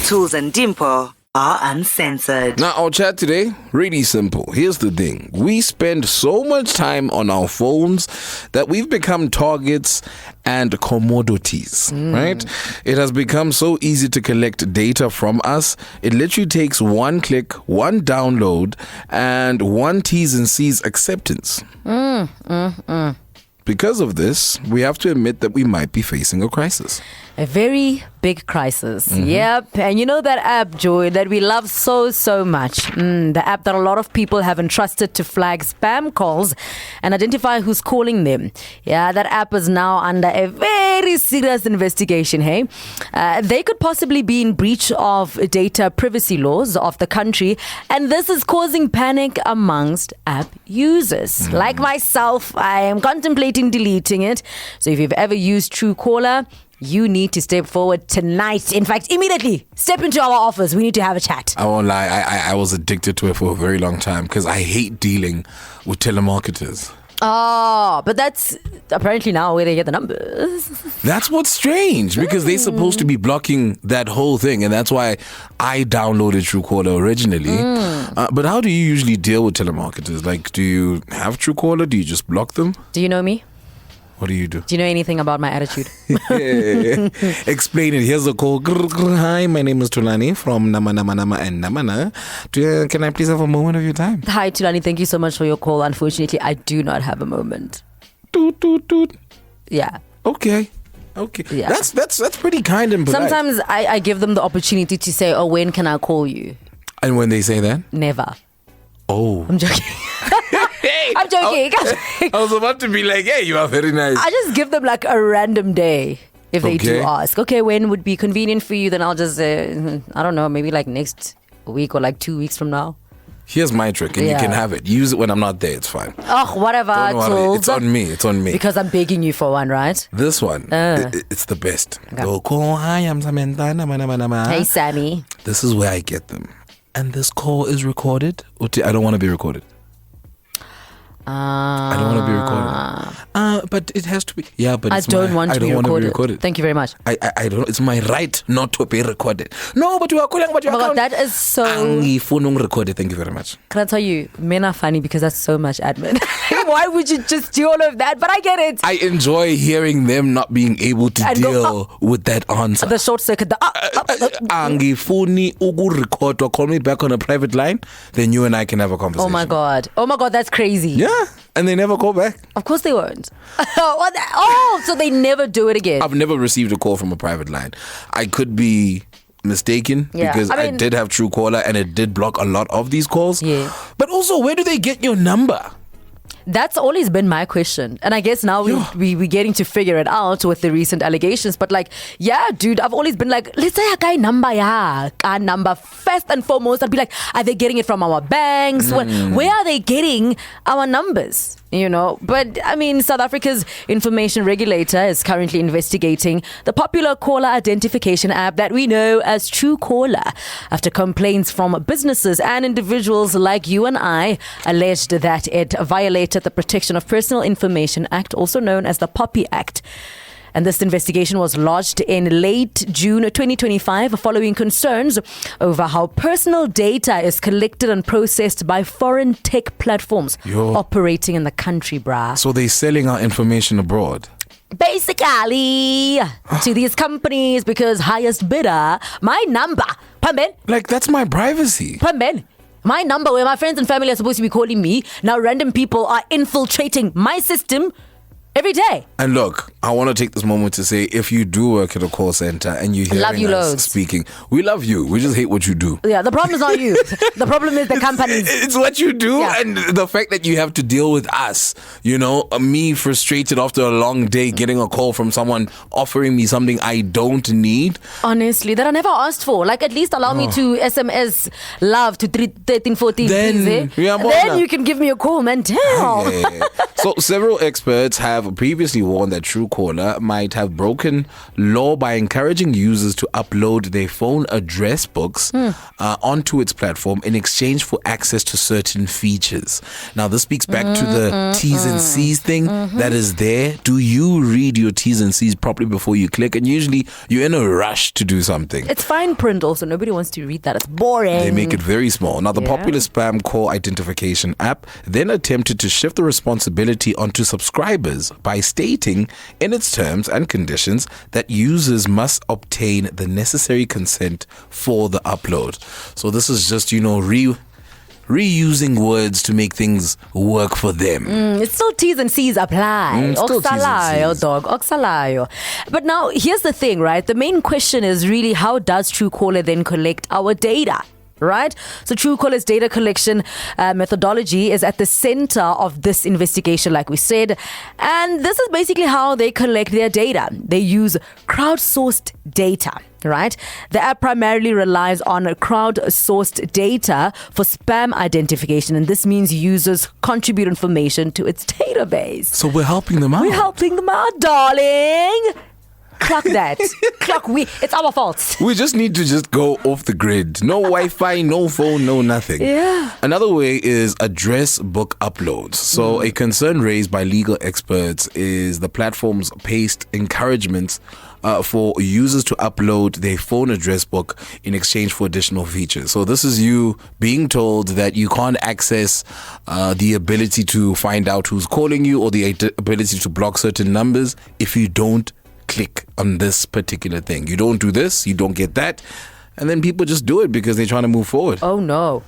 Tools and Dimpo are uncensored. Now, our chat today, really simple. Here's the thing. We spend so much time on our phones that we've become targets and commodities, right? It has become so easy to collect data from us. It literally takes one click, one download, and one T's and C's acceptance. Because of this, we have to admit that we might be facing a crisis. A very big crisis. Yep. And you know that app, Joy, that we love so much. The app that a lot of people have entrusted to flag spam calls and identify who's calling them. Yeah, that app is now under a very serious investigation, hey? They could possibly be in breach of data privacy laws of the country, and this is causing panic amongst app users. Like myself, I am contemplating deleting it. So if you've ever used Truecaller, you need to step forward tonight. In fact, immediately step into our office. We need to have a chat. I won't lie, I was addicted to it for a very long time because I hate dealing with telemarketers. Oh, but that's apparently now where they get the numbers. That's what's strange because they're supposed to be blocking that whole thing, and that's why I downloaded Truecaller originally. But how do you usually deal with telemarketers? Like, do you have Truecaller? Do you just block them? Do you know me? What do you do? Do you know anything about my attitude? Explain it. Here's a call. Hi, my name is Tulani from Nama and Namana. Can I please have a moment of your time? Hi, Tulani. Thank you so much for your call. Unfortunately, I do not have a moment. Toot, toot, toot. Yeah. Okay. Yeah. That's pretty kind and polite. Sometimes I give them the opportunity to say, oh, when can I call you? And when they say that? Never. Oh. I'm joking. I'm joking. I was about to be like, hey, you are very nice. I just give them like a random day if they do ask. Okay, when would be convenient for you? Then I'll just, I don't know, maybe like next week or like 2 weeks from now. Here's my trick, and you can have it. Use it when I'm not there. It's fine. Oh, whatever. It's on me. It's on me. Because I'm begging you for one, right? This one, it's the best. Okay. Hi, I'm Samantha. Hey, Sammy. This is where I get them. And this call is recorded. I don't want to be recorded. I don't want to be recorded. But it has to be. Yeah, but I don't want to be recorded. Thank you very much. I don't. It's my right not to be recorded. No, but you are calling about your account. That is so. Recorded. Thank you very much. Can I tell you, men are funny because that's so much admin. Why would you just do all of that? But I get it. I enjoy hearing them not being able to deal with that answer. The short circuit. Angifuni record or call me back on a private line. Then you and I can have a conversation. Oh my god, that's crazy. Yeah. And they never call back. Of course they won't. Oh, so they never do it again. I've never received a call from a private line. I could be mistaken because I did have Truecaller and it did block a lot of these calls. Yeah. But also, where do they get your number? That's always been my question. And I guess now we're getting to figure it out with the recent allegations. But like, yeah, dude, I've always been like, let's say a guy number first and foremost. I'd be like, are they getting it from our banks? Where are they getting our numbers? You know, but I mean, South Africa's information regulator is currently investigating the popular caller identification app that we know as Truecaller after complaints from businesses and individuals like you and I alleged that it violated the Protection of Personal Information Act, also known as the POPI Act. And this investigation was lodged in late June 2025 following concerns over how personal data is collected and processed by foreign tech platforms operating in the country, brah. So they're selling our information abroad? Basically, to these companies because highest bidder, my number, Pamben. Like, that's my privacy. Pamben. My number where my friends and family are supposed to be calling me. Now random people are infiltrating my system every day. And look, I want to take this moment to say, if you do work at a call center and you hear us speaking, we love you. We just hate what you do. Yeah, the problem is not you. The problem is the companies. It's what you do, and the fact that you have to deal with us. You know, me frustrated after a long day getting a call from someone offering me something I don't need. Honestly, that I never asked for. Like, at least allow me to SMS love to 1314. Then you can give me a call, man. Damn. So several experts have have previously warned that Truecaller might have broken law by encouraging users to upload their phone address books onto its platform in exchange for access to certain features. Now, this speaks back to the T's and C's thing that is there. Do you read your T's and C's properly before you click? And usually you're in a rush to do something. It's fine print also. Nobody wants to read that. It's boring. They make it very small. Now, the popular spam call identification app then attempted to shift the responsibility onto subscribers by stating in its terms and conditions that users must obtain the necessary consent for the upload. So this is just, reusing words to make things work for them. It's still T's and C's apply. Still T's and C's. Dog. Oxalayo. But now, here's the thing, right? The main question is really, how does Truecaller then collect our data? Right? So Truecaller's data collection methodology is at the center of this investigation, like we said. And this is basically how they collect their data. They use crowdsourced data. Right? The app primarily relies on crowdsourced data for spam identification, and this means users contribute information to its database. So we're helping them out. We're helping them out, darling. Clock that. It's our fault. We just need to go off the grid. No Wi-Fi, no phone, no nothing. Yeah. Another way is address book uploads. So a concern raised by legal experts is the platform's paced encouragements for users to upload their phone address book in exchange for additional features. So this is you being told that you can't access the ability to find out who's calling you or the ability to block certain numbers if you don't click on this particular thing. You don't do this, you don't get that. And then people just do it because they're trying to move forward. Oh, no.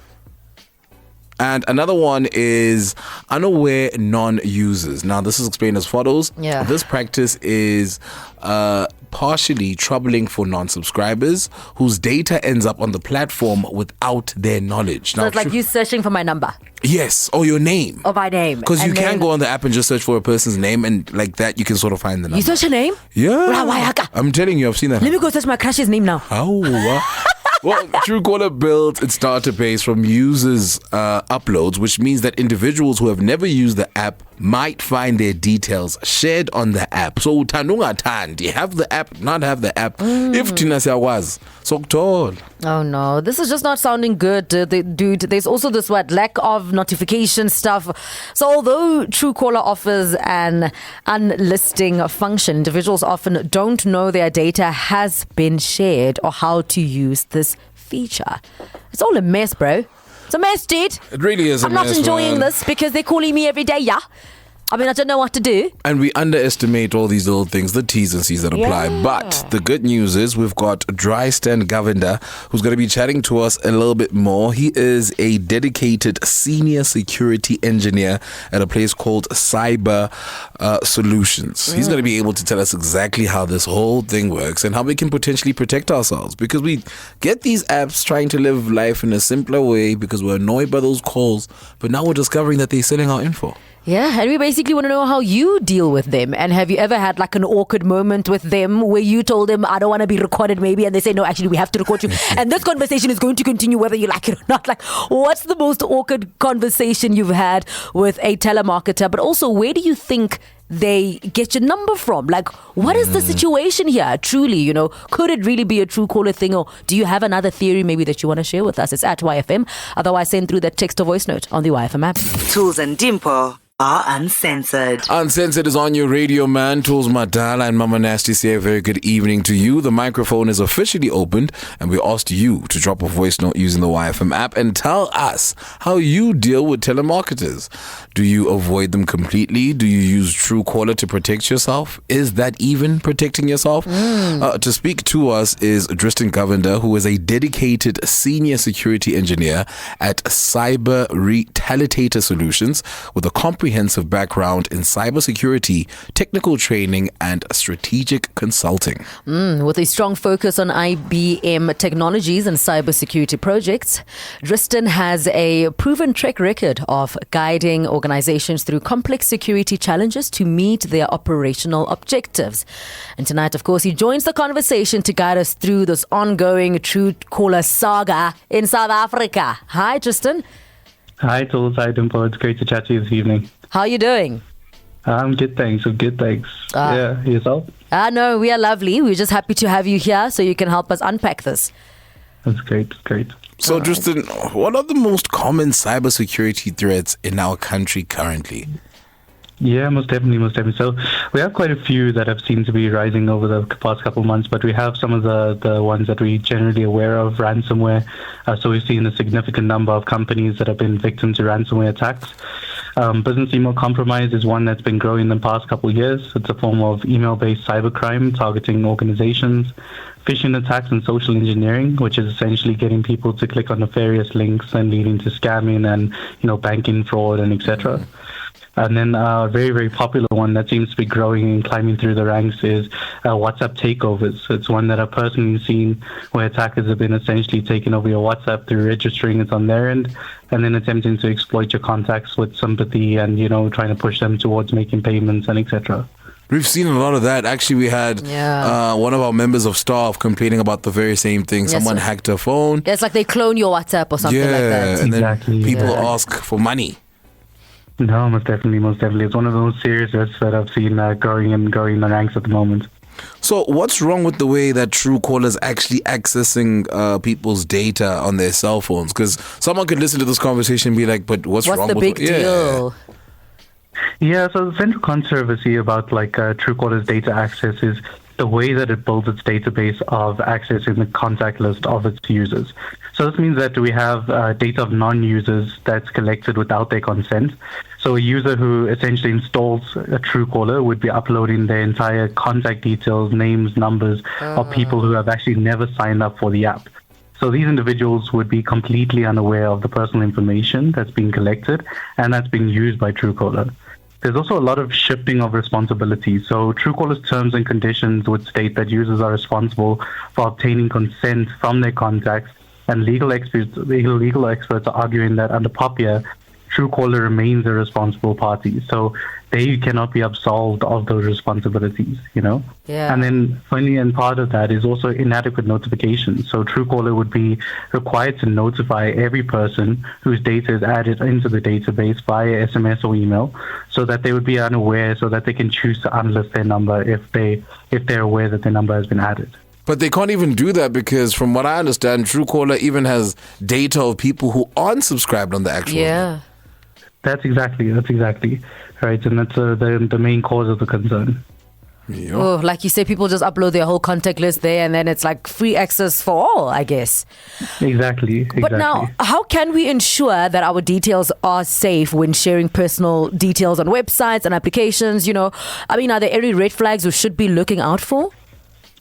And another one is unaware non-users. Now, this is explained as follows. Yeah. This practice is partially troubling for non-subscribers whose data ends up on the platform without their knowledge. So it's like you searching for my number. Yes, or your name. Or my name. Because you can go on the app and just search for a person's name, and like that you can sort of find the number. You search a name? Yeah. I'm telling you, I've seen that. Let me go search my crush's name now. How? Well, Truecaller builds its database from users' uploads, which means that individuals who have never used the app might find their details shared on the app. So, Tanunga Tandi, have the app, not have the app. If Tinasya was, so tall. Oh no, this is just not sounding good, dude. There's also this lack of notification stuff. So although Truecaller offers an unlisting function, individuals often don't know their data has been shared or how to use this feature. It's all a mess, bro. It's a mess, dude. It really is a mess. I'm not enjoying this because they're calling me every day, yeah. I mean, I don't know what to do. And we underestimate all these little things, the T's and C's that apply. Yeah. But the good news is we've got Drystan Govender, who's going to be chatting to us a little bit more. He is a dedicated senior security engineer at a place called Cyber Solutions. He's going to be able to tell us exactly how this whole thing works and how we can potentially protect ourselves. Because we get these apps trying to live life in a simpler way because we're annoyed by those calls. But now we're discovering that they're selling our info. Yeah, and we basically want to know how you deal with them. And have you ever had an awkward moment with them where you told them, I don't want to be recorded maybe, and they say, no, actually, we have to record you. And this conversation is going to continue whether you like it or not. What's the most awkward conversation you've had with a telemarketer? But also, where do you think they get your number from? What is the situation here? Truly, could it really be a Truecaller thing, or do you have another theory maybe that you want to share with us? It's at YFM. Otherwise, send through that text or voice note on the YFM app. Tools and Dimpo are uncensored. Uncensored is on your radio, man. Tools Madala and Mama Nasty say a very good evening to you. The microphone is officially opened, and we asked you to drop a voice note using the YFM app and tell us how you deal with telemarketers. Do you avoid them completely? Do you use Truecaller to protect yourself? Is that even protecting yourself? To speak to us is Drystan Govender, who is a dedicated senior security engineer at Cyber Retaliator Solutions with a comprehensive background in cybersecurity, technical training, and strategic consulting. With a strong focus on IBM technologies and cybersecurity projects, Drystan has a proven track record of guiding organizations through complex security challenges to meet their operational objectives. And tonight, of course, he joins the conversation to guide us through this ongoing Truecaller saga in South Africa. Hi, Drystan. Hi, Tools. Hi, Dimple. It's great to chat to you this evening. How are you doing? I'm good, thanks. Yeah, yourself? No, we are lovely. We're just happy to have you here so you can help us unpack this. That's great. So, Drystan, what are the most common cybersecurity threats in our country currently? Yeah, most definitely. So we have quite a few that have seemed to be rising over the past couple of months, but we have some of the ones that we're generally aware of, ransomware. So we've seen a significant number of companies that have been victims to ransomware attacks. Business email compromise is one that's been growing in the past couple of years. It's a form of email-based cybercrime targeting organizations. Phishing attacks and social engineering, which is essentially getting people to click on nefarious links and leading to scamming and banking fraud and etc. And then a very, very popular one that seems to be growing and climbing through the ranks is WhatsApp takeovers. It's one that I've personally seen where attackers have been essentially taking over your WhatsApp through registering it on their end and then attempting to exploit your contacts with sympathy and, trying to push them towards making payments and etc. We've seen a lot of that. Actually, we had one of our members of staff complaining about the very same thing. Someone hacked her phone. It's like they clone your WhatsApp or something like that. And then people ask for money. No, most definitely. It's one of those serious risks that I've seen growing in the ranks at the moment. So what's wrong with the way that Truecaller is actually accessing people's data on their cell phones? Because someone could listen to this conversation and be like, but what's wrong with the big deal? Yeah, so the central controversy about Truecaller's data access is the way that it builds its database of accessing the contact list of its users. So this means that we have data of non-users that's collected without their consent. So a user who essentially installs a Truecaller would be uploading their entire contact details, names, numbers of people who have actually never signed up for the app. So these individuals would be completely unaware of the personal information that's being collected and that's being used by Truecaller. There's also a lot of shifting of responsibility. So Truecaller's terms and conditions would state that users are responsible for obtaining consent from their contacts, and legal experts are arguing that under POPIA, Truecaller remains a responsible party. So they cannot be absolved of those responsibilities, Yeah. And then finally, and part of that is also inadequate notification. So Truecaller would be required to notify every person whose data is added into the database via SMS or email so that they would be unaware, so that they can choose to unlist their number if they're aware that their number has been added. But they can't even do that because from what I understand, Truecaller even has data of people who aren't subscribed on the actual app. That's exactly right, and that's the main cause of the concern. Yeah. Oh, like you say, people just upload their whole contact list there, and then it's like free access for all, I guess. Exactly. But now, how can we ensure that our details are safe when sharing personal details on websites and applications? Are there any red flags we should be looking out for?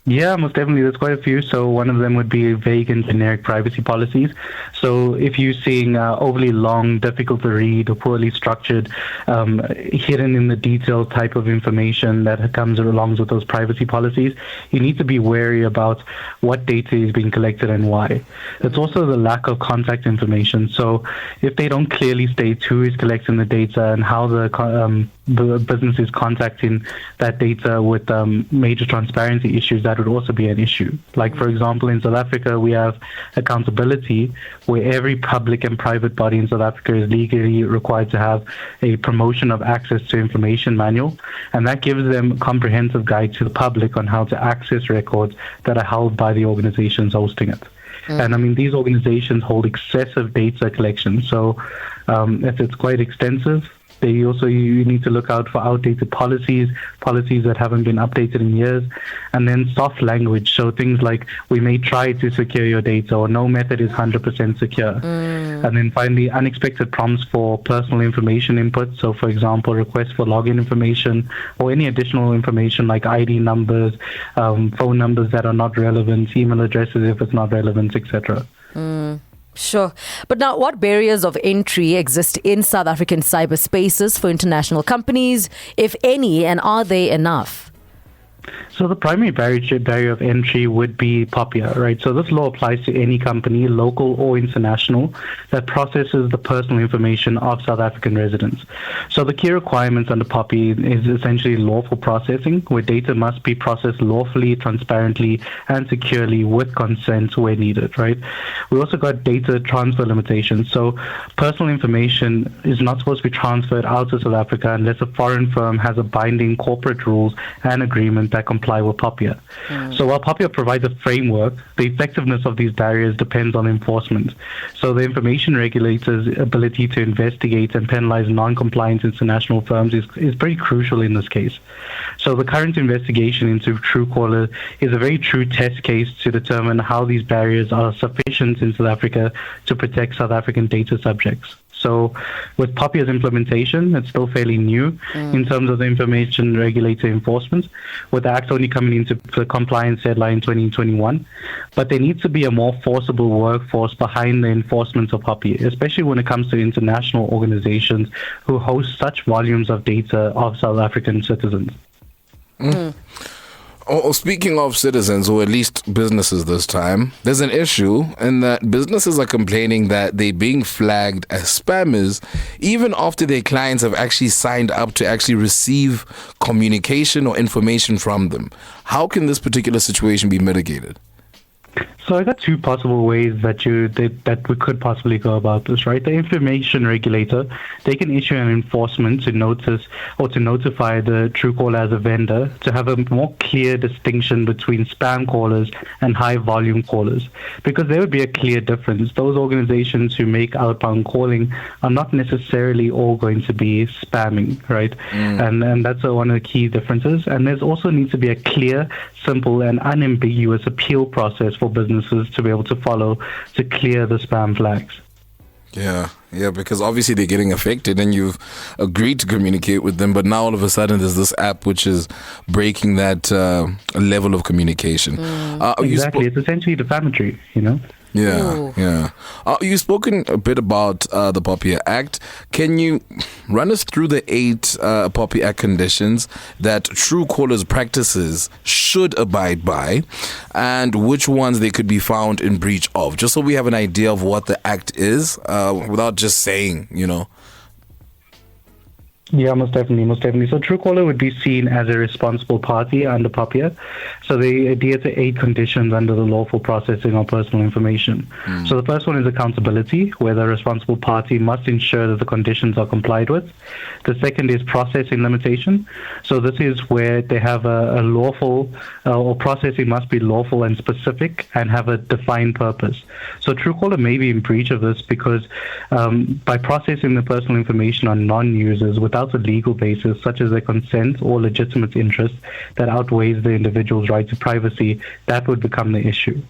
Yeah, most definitely. There's quite a few. So one of them would be vague and generic privacy policies. So if you're seeing overly long, difficult to read, or poorly structured, hidden in the detail type of information that comes along with those privacy policies, you need to be wary about what data is being collected and why. It's also the lack of contact information. So if they don't clearly state who is collecting the data and how the business is contacting that data with major transparency issues, that would also be an issue. Like, for example, in South Africa, we have accountability where every public and private body in South Africa is legally required to have a promotion of access to information manual, and that gives them a comprehensive guide to the public on how to access records that are held by the organizations hosting it. And these organizations hold excessive data collection, so it's quite extensive. You need to look out for outdated policies that haven't been updated in years, and then soft language. So things like, we may try to secure your data, or no method is 100% secure. And then finally, unexpected prompts for personal information input. So for example, requests for login information or any additional information like ID numbers, phone numbers that are not relevant, email addresses if it's not relevant, etc. Sure. But now, what barriers of entry exist in South African cyberspaces for international companies, if any, and are they enough? So the primary barrier of entry would be POPIA, right? So this law applies to any company, local or international, that processes the personal information of South African residents. So the key requirements under POPI is essentially lawful processing, where data must be processed lawfully, transparently, and securely with consent where needed, right? We also got data transfer limitations. So personal information is not supposed to be transferred out of South Africa unless a foreign firm has a binding corporate rules and agreement that comply with POPIA. So while POPIA provides a framework, the effectiveness of these barriers depends on enforcement. So the information regulator's ability to investigate and penalize non-compliant international firms is pretty crucial in this case. So the current investigation into Truecaller is a very true test case to determine how these barriers are sufficient in South Africa to protect South African data subjects. So with POPIA's implementation, it's still fairly new in terms of the information regulator enforcement, with the Act only coming into the compliance deadline in 2021. But there needs to be a more forcible workforce behind the enforcement of POPIA, especially when it comes to international organizations who host such volumes of data of South African citizens. Oh, speaking of citizens, or at least businesses this time, there's an issue in that businesses are complaining that they're being flagged as spammers even after their clients have actually signed up to actually receive communication or information from them. How can this particular situation be mitigated? So I got two possible ways that we could possibly go about this, right? The information regulator, they can issue an enforcement to notice or to notify the Truecaller as a vendor to have a more clear distinction between spam callers and high volume callers, because there would be a clear difference. Those organizations who make outbound calling are not necessarily all going to be spamming, right? And that's one of the key differences. And there's also needs to be a clear, simple, and unambiguous appeal process for businesses to be able to follow to clear the spam flags. Yeah, because obviously they're getting affected and you've agreed to communicate with them, but now all of a sudden there's this app which is breaking that level of communication. Exactly, it's essentially defamatory, you know? Yeah. You've spoken a bit about the POPIA Act. Can you run us through the 8 POPIA Act conditions that Truecaller's practices should abide by, and which ones they could be found in breach of, just so we have an idea of what the Act is, without just saying, you know? Yeah, most definitely. So Truecaller would be seen as a responsible party under POPIA. So they adhere to 8 conditions under the lawful processing of personal information. So the first one is accountability, where the responsible party must ensure that the conditions are complied with. The second is processing limitation. So this is where they have a lawful, or processing must be lawful and specific and have a defined purpose. So Truecaller may be in breach of this because by processing the personal information on non-users without a legal basis, such as their consent or legitimate interest that outweighs the individual's right to privacy, that would become the issue.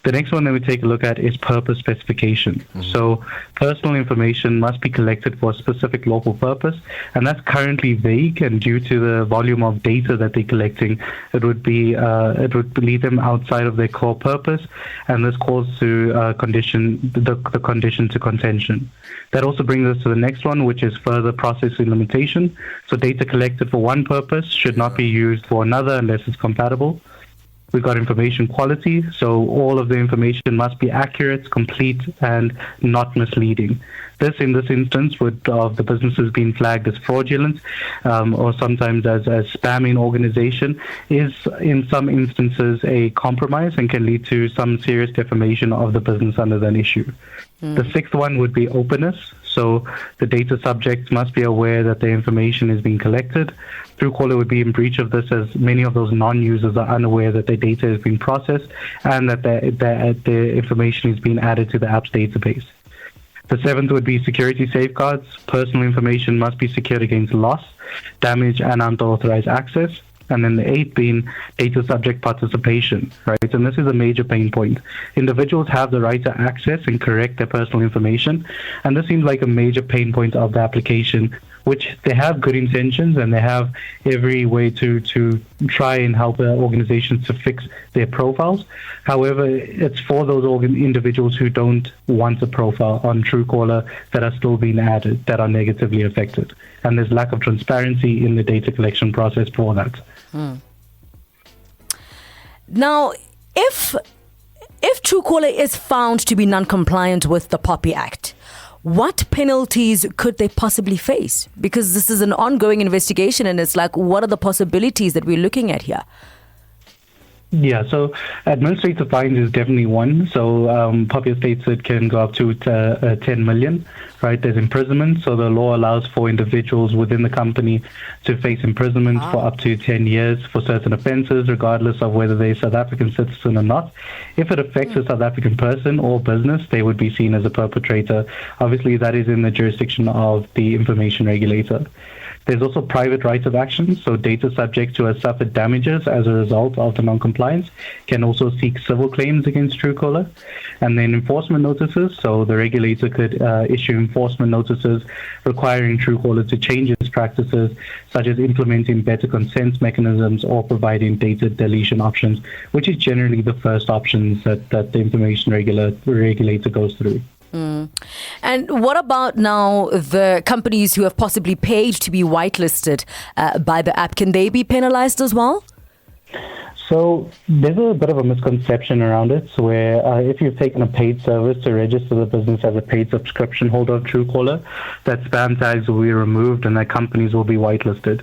The next one that we take a look at is purpose specification. So personal information must be collected for a specific lawful purpose, and that's currently vague, and due to the volume of data that they're collecting, it would lead them outside of their core purpose, and this calls to the condition to contention. That also brings us to the next one, which is further processing limitation. So data collected for one purpose should not be used for another unless it's compatible. We've got information quality, so all of the information must be accurate, complete, and not misleading. This, in this instance, would of the businesses being flagged as fraudulent or sometimes as spamming organization, is in some instances a compromise and can lead to some serious defamation of the business under that issue. The 6th one would be openness. So the data subjects must be aware that the information is being collected. Truecaller would be in breach of this, as many of those non-users are unaware that their data is being processed and that their information is being added to the app's database. The 7th would be security safeguards. Personal information must be secured against loss, damage, and unauthorized access. And then the 8th being data subject participation, right? And this is a major pain point. Individuals have the right to access and correct their personal information, and this seems like a major pain point of the application, which they have good intentions and they have every way to try and help organizations to fix their profiles. However, it's for those individuals who don't want a profile on Truecaller that are still being added, that are negatively affected. And there's lack of transparency in the data collection process for that. Now, if Truecaller is found to be non-compliant with the POPI Act, what penalties could they possibly face? Because this is an ongoing investigation, and it's like, what are the possibilities that we're looking at here? Yeah, so administrative fines is definitely one. So POPIA states it can go up to 10 million, right? There's imprisonment. So the law allows for individuals within the company to face imprisonment for up to 10 years for certain offenses, regardless of whether they're South African citizen or not. If it affects a South African person or business, they would be seen as a perpetrator. Obviously, that is in the jurisdiction of the information regulator. There's also private rights of action, so data subjects who have suffered damages as a result of the non-compliance can also seek civil claims against Truecaller. And then enforcement notices, so the regulator could issue enforcement notices requiring Truecaller to change its practices, such as implementing better consent mechanisms or providing data deletion options, which is generally the first options that the information regulator goes through. And what about now the companies who have possibly paid to be whitelisted by the app? Can they be penalized as well? So there's a bit of a misconception around it, where if you've taken a paid service to register the business as a paid subscription holder of Truecaller, that spam tags will be removed and that companies will be whitelisted.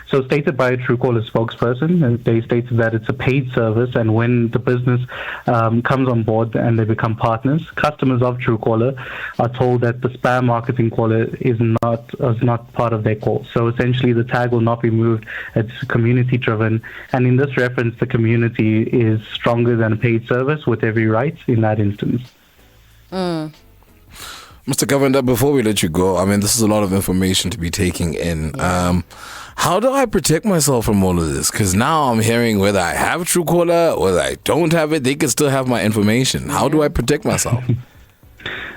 So stated by a Truecaller spokesperson, and they stated that it's a paid service, and when the business comes on board and they become partners, customers of Truecaller are told that the spam marketing call is not part of their call. So essentially the tag will not be moved. It's community driven, and in this reference, the community is stronger than a paid service with every right in that instance. Mr. Govender, before we let you go, I mean, this is a lot of information to be taking in. How do I protect myself from all of this? Because now I'm hearing whether I have Truecaller, whether I don't have it, they can still have my information. How do I protect myself?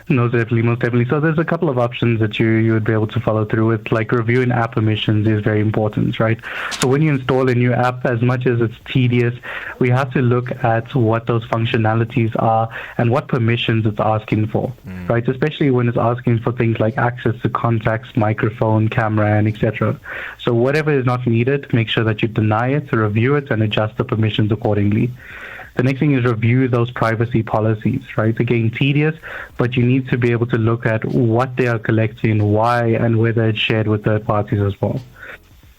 Most definitely. So there's a couple of options that you would be able to follow through with, like reviewing app permissions is very important, right? So when you install a new app, as much as it's tedious, we have to look at what those functionalities are and what permissions it's asking for, right? Especially when it's asking for things like access to contacts, microphone, camera, and etc. So whatever is not needed, make sure that you deny it, review it, and adjust the permissions accordingly. The next thing is review those privacy policies, right? Again, tedious, but you need to be able to look at what they are collecting, why, and whether it's shared with third parties as well.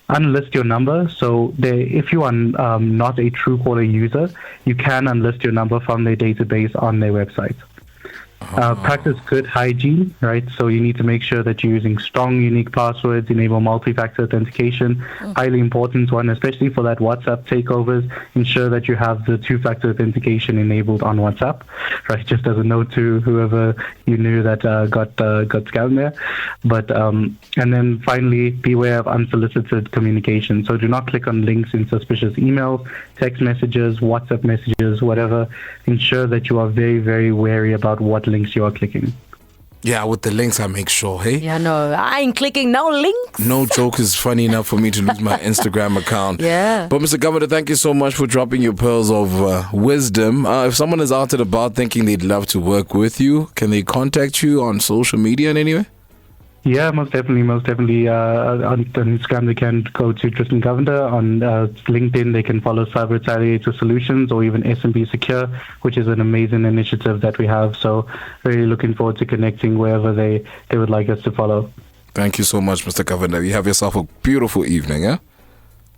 Unlist your number. So if you are not a Truecaller user, you can unlist your number from their database on their website. Practice good hygiene, right? So you need to make sure that you're using strong, unique passwords, enable multi-factor authentication, highly important one, especially for that WhatsApp takeovers. Ensure that you have the two-factor authentication enabled on WhatsApp, right? Just as a note to whoever you knew that got scammed there. But and then finally, beware of unsolicited communication. So do not click on links in suspicious emails, text messages, WhatsApp messages, whatever. Ensure that you are very, very wary about what links you are clicking. Yeah, with the links, I make sure, hey? Yeah, no, I ain't clicking no links. No joke is funny enough for me to lose my Instagram account. Yeah. But Mr. Govender, thank you so much for dropping your pearls of wisdom. If someone is out and about thinking they'd love to work with you, can they contact you on social media in any way? Yeah, most definitely. On Instagram, they can go to Drystan Govender. On LinkedIn, they can follow Cyber Retaliator Solutions or even SMBsecure, which is an amazing initiative that we have. So really looking forward to connecting wherever they would like us to follow. Thank you so much, Mr. Govender. You have yourself a beautiful evening, yeah?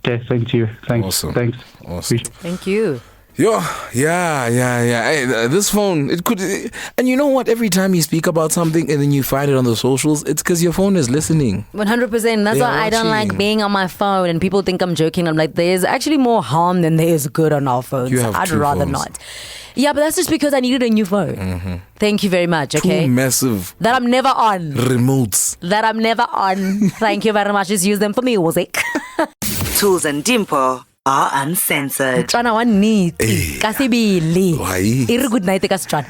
Okay, same to you. Thanks. Awesome. Thanks. Awesome. Thank you. Yeah. Hey, this phone, it could, and you know what? Every time you speak about something and then you find it on the socials, it's because your phone is listening. 100%. That's why I don't like being on my phone, and people think I'm joking. I'm like, there's actually more harm than there is good on our phones. You have I'd two rather phones. not. Yeah, but that's just because I needed a new phone. Thank you very much. Okay. Two massive that I'm never on. remotes. That I'm never on. Thank you very much. Just use them for music. Tools and Dimpo are uncensored. Trana one neat. Kasibili. Why? Good night, Kastran.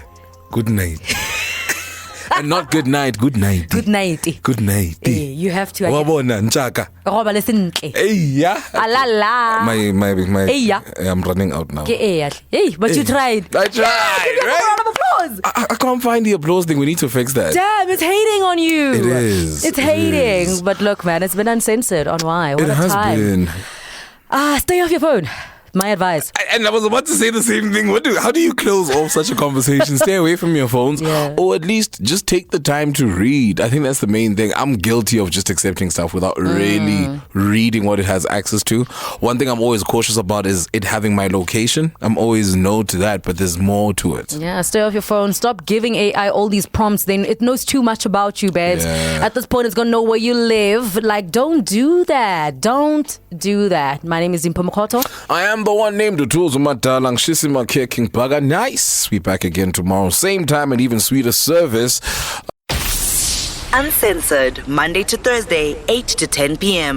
Good night. And not good night, good night. Good night. Good night. You have to. Wabona nchaka. Hey, yeah. Alala. My. Hey, yeah. I'm running out now. Hey, but you tried. I tried. Give yourself a round of applause. I can't find the applause thing. We need to fix that. Damn, it's hating on you. It is. It's hating. But look, man, it's been uncensored on why. What it a has time. been. Stay off your phone. My advice. And I was about to say the same thing. How do you close off such a conversation? Stay away from your phones, or at least just take the time to read. I think that's the main thing. I'm guilty of just accepting stuff without really reading what it has access to. One thing I'm always cautious about is it having my location. I'm always no to that, but there's more to it. Yeah, stay off your phone. Stop giving AI all these prompts. Then it knows too much about you, babes. Yeah. At this point, it's gonna know where you live. Like, don't do that. Don't do that. My name is Dimpo Mokoto. I am the one named Utuzo Shisima King Baga. Nice. We back again tomorrow, same time and even sweeter service. Uncensored, Monday to Thursday, 8 to 10 p.m.